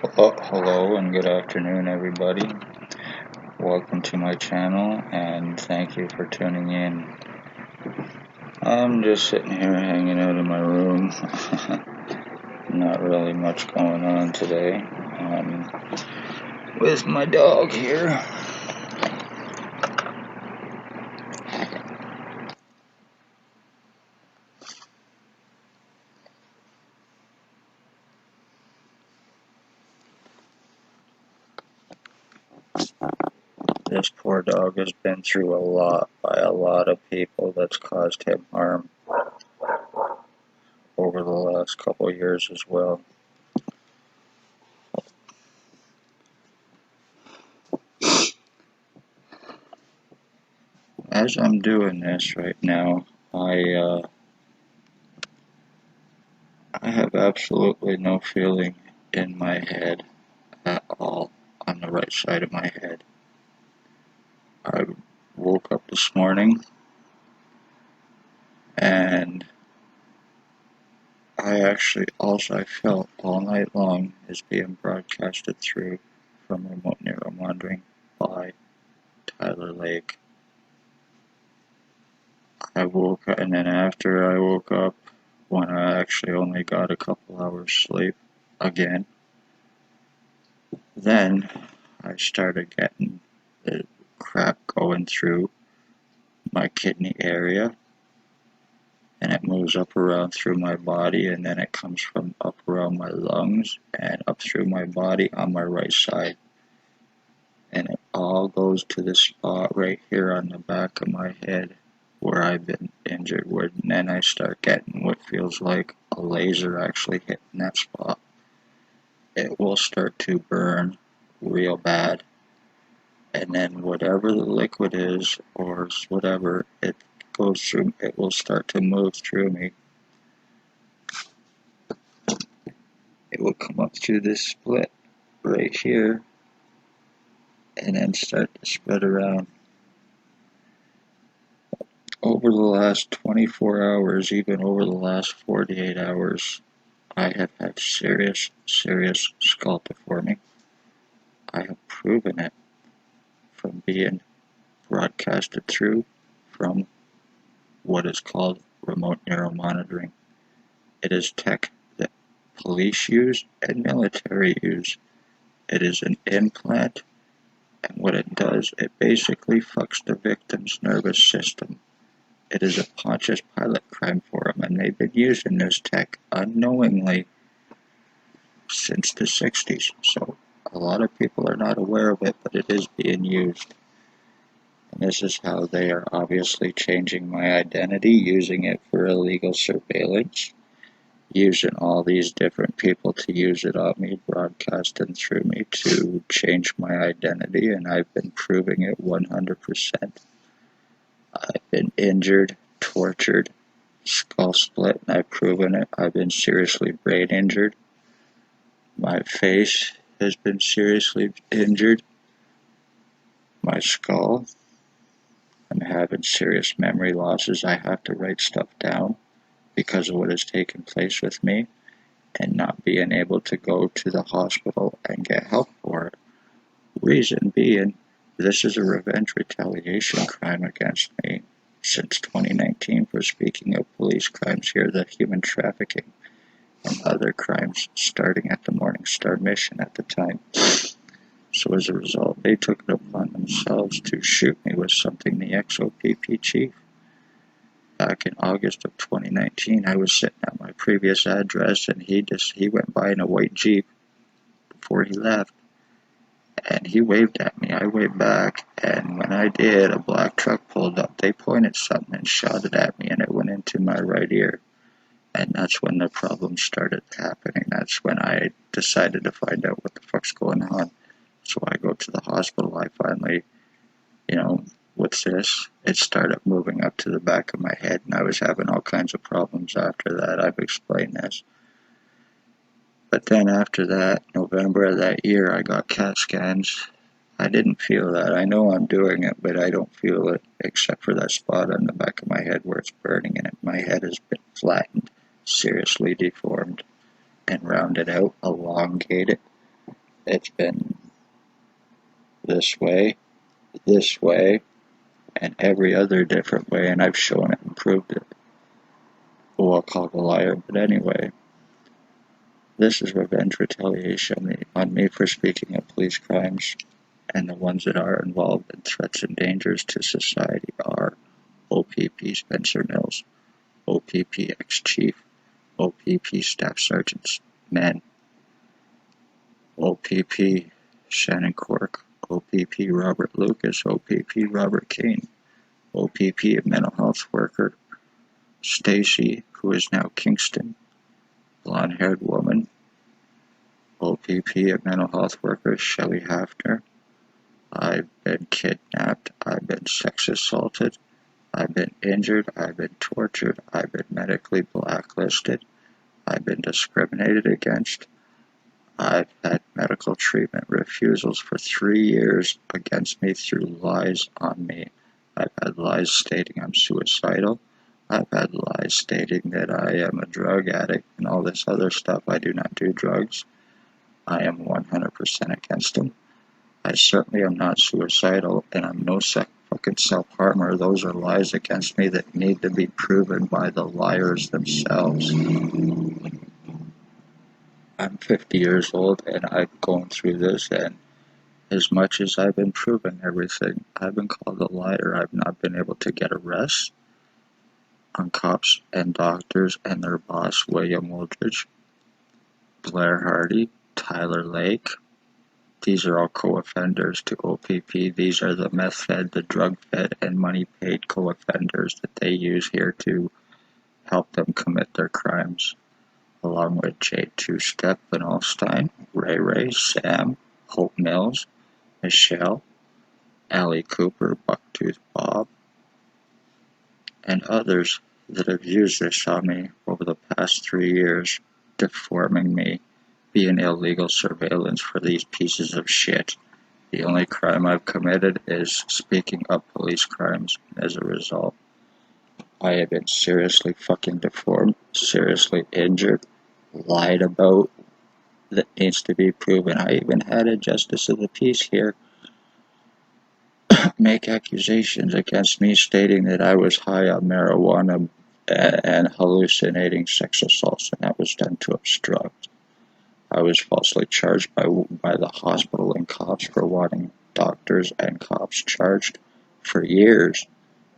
Hello and good afternoon, everybody. Welcome to my channel and thank you for tuning in. I'm just sitting here hanging out in my room. Not really much going on today. With my dog here. This poor dog has been through a lot by a lot of people that's caused him harm over the last couple of years as well. As I'm doing this right now, I have absolutely no feeling in my head at all on the right side of my head. I woke up this morning and all I felt all night long is being broadcasted through from remote neuromonitoring by Tyler Lake. And then after I woke up, when I actually only got a couple hours sleep again, then I started getting the crap going through my kidney area, and it moves up around through my body, and then it comes from up around my lungs and up through my body on my right side, and it all goes to the spot right here on the back of my head where I've been injured, and then I start getting what feels like a laser actually hitting that spot. It will start to burn real bad, and then whatever the liquid is or whatever it goes through, it will start to move through me. It will come up through this split right here and then start to spread around. Over the last 24 hours, even over the last 48 hours, I have had serious skull deforming. I have proven it from being broadcasted through from what is called remote neuromonitoring. It is tech that police use and military use. It is an implant, and what it does, it basically fucks the victim's nervous system. It is a Pontius Pilate crime for them, and they've been using this tech unknowingly since the 60s. So a lot of people are not aware of it, but it is being used. And this is how they are obviously changing my identity, using it for illegal surveillance, using all these different people to use it on me, broadcasting through me to change my identity, and I've been proving it 100%. I've been injured, tortured, skull split, and I've proven it. I've been seriously brain injured. My face has been seriously injured. My skull. I'm having serious memory losses. I have to write stuff down because of what has taken place with me and not being able to go to the hospital and get help for it. Reason being, this is a revenge retaliation crime against me since 2019 for speaking of police crimes here, the human trafficking and other crimes starting at the Morning Star mission at the time. So as a result, they took it upon themselves to shoot me with something the O.p.p chief. Back in August of 2019, I was sitting at my previous address, and he went by in a white Jeep before he left, and he waved at me. I waved back, and when I did, a black truck pulled up. They pointed something and shot it at me, and it went into my right ear. And that's when the problem started happening. That's when I decided to find out what the fuck's going on. So I go to the hospital. I finally, what's this? It started moving up to the back of my head, and I was having all kinds of problems after that. I've explained this. But then after that, November of that year, I got CAT scans. I didn't feel that. I know I'm doing it, but I don't feel it except for that spot on the back of my head where it's burning, and my head has been flattened, seriously deformed, and rounded out, elongated. It's been this way, and every other different way, and I've shown it and proved it. Well, I'll call it a liar, but anyway, this is revenge retaliation on me for speaking of police crimes, and the ones that are involved in threats and dangers to society are O.p.p. Spencer Mills, O.p.p. ex-chief, O.p.p. staff sergeants, men, O.p.p. Shannon Cork, O.p.p. Robert Lucas, O.p.p. Robert Kane, O.p.p. mental health worker Stacy, who is now Kingston, blonde-haired woman, O.p.p. mental health worker Shelley Hafner. I've been kidnapped, I've been sex assaulted, I've been injured, I've been tortured, I've been medically blacklisted, I've been discriminated against, I've had medical treatment refusals for 3 years against me through lies on me. I've had lies stating I'm suicidal. I've had lies stating that I am a drug addict and all this other stuff. I do not do drugs. I am 100% against them. I certainly am not suicidal, and I'm no fucking self-harmer. Those are lies against me that need to be proven by the liars themselves. I'm 50 years old, and I've gone through this, and as much as I've been proven everything, I've been called a liar. I've not been able to get arrests on cops and doctors and their boss, William Wooldridge, Blair Hardy, Tyler Lake. These are all co-offenders to O.p.p. These are the meth-fed, the drug-fed, and money-paid co-offenders that they use here to help them commit their crimes, along with Jade Two-Step, Van Alstyne, Ray, Sam, Hope Mills, Michelle, Allie Cooper, Bucktooth Bob, and others that have used this on me over the past 3 years, deforming me, being illegal surveillance for these pieces of shit. The only crime I've committed is speaking up police crimes. As a result, I have been seriously fucking deformed, seriously injured, lied about, that needs to be proven. I even had a justice of the peace here make accusations against me stating that I was high on marijuana and hallucinating sex assaults, and that was done to obstruct. I was falsely charged by the hospital and cops for wanting doctors and cops charged for years,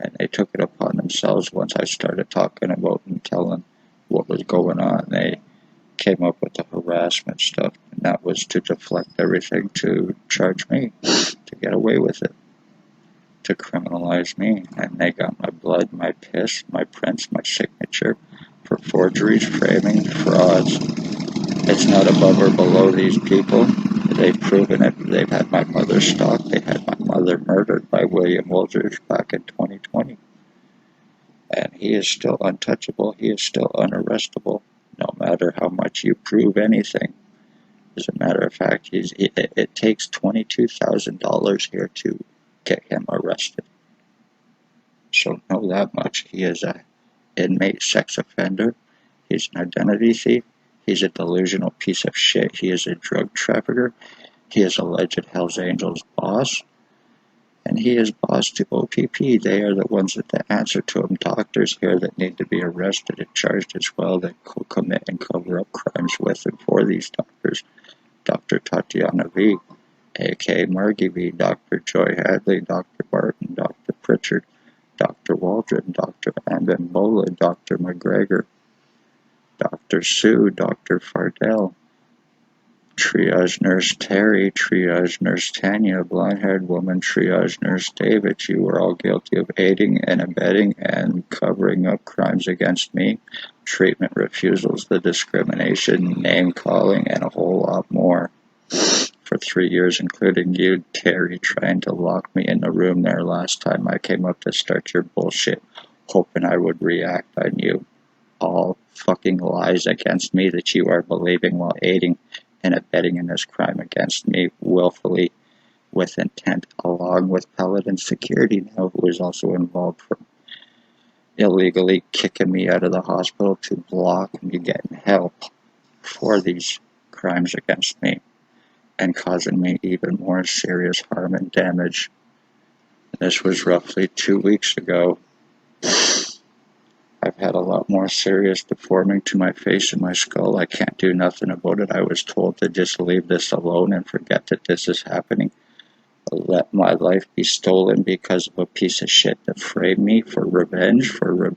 and they took it upon themselves once I started talking about and telling what was going on. They came up with the harassment stuff, and that was to deflect everything to charge me, to get away with it, to criminalize me. And they got my blood, my piss, my prints, my signature for forgeries, framing, frauds. It's not above or below these people. They've proven it. They've had my mother stalked. They had my mother murdered by William Wooldridge back in 2020. And he is still untouchable. He is still unarrestable, no matter how much you prove anything. As a matter of fact, it takes $22,000 here to get him arrested. So know that much. He is an inmate sex offender. He's an identity thief. He's a delusional piece of shit. He is a drug trafficker. He is alleged Hells Angels boss. And he is boss to O.p.p. They are the ones that answer to him. Doctors here that need to be arrested and charged as well, that commit and cover up crimes with and for these doctors. Dr. Tatiana V, a.k.a. Margie V, Dr. Joy Hadley, Dr. Barton, Dr. Pritchard, Dr. Waldron, Dr. Ambimbola, Dr. McGregor, Dr. Sue, Dr. Fardell, Triage Nurse Terry, Triage Nurse Tanya, blonde-haired woman, Triage Nurse David. You were all guilty of aiding and abetting and covering up crimes against me, treatment refusals, the discrimination, name-calling, and a whole lot more. For 3 years, including you, Terry, trying to lock me in the room there last time I came up to start your bullshit, hoping I would react on you. All fucking lies against me that you are believing while aiding and abetting in this crime against me willfully with intent, along with Paladin Security now, who is also involved for illegally kicking me out of the hospital to block me getting help for these crimes against me. and causing me even more serious harm and damage. This was roughly 2 weeks ago. I've had a lot more serious deforming to my face and my skull. I can't do nothing about it. I was told to just leave this alone and forget that this is happening. Let my life be stolen because of a piece of shit that framed me for revenge, for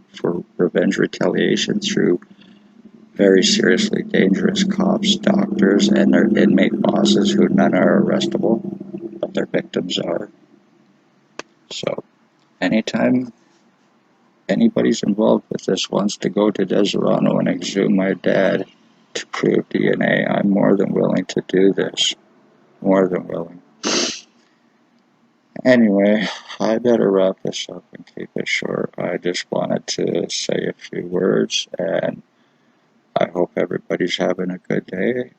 revenge retaliation through very seriously dangerous cops, doctors, and their inmate bosses, who none are arrestable, but their victims are. So, anytime anybody's involved with this wants to go to Deserano and exhume my dad to prove DNA, I'm more than willing to do this. More than willing. Anyway, I better wrap this up and keep it short. I just wanted to say a few words, and I hope everybody's having a good day.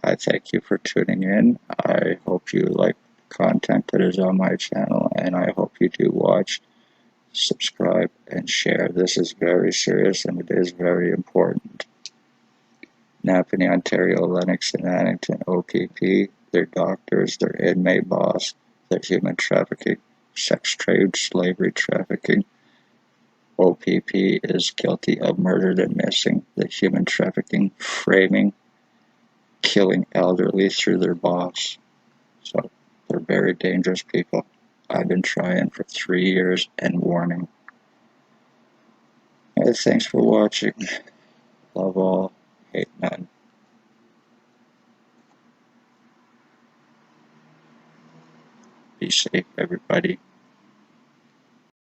I thank you for tuning in. I hope you like the content that is on my channel, and I hope you do watch, subscribe, and share. This is very serious, and it is very important. Napanee, Ontario, Lennox, and Addington, O.p.p, their doctors, their inmate boss, their human trafficking, sex trade, slavery trafficking. O.p.p is guilty of murdered and missing, the human trafficking, framing, killing elderly through their boss. So they're very dangerous people. I've been trying for 3 years and warning. Hey, thanks for watching. Love all, hate none. Be safe, everybody.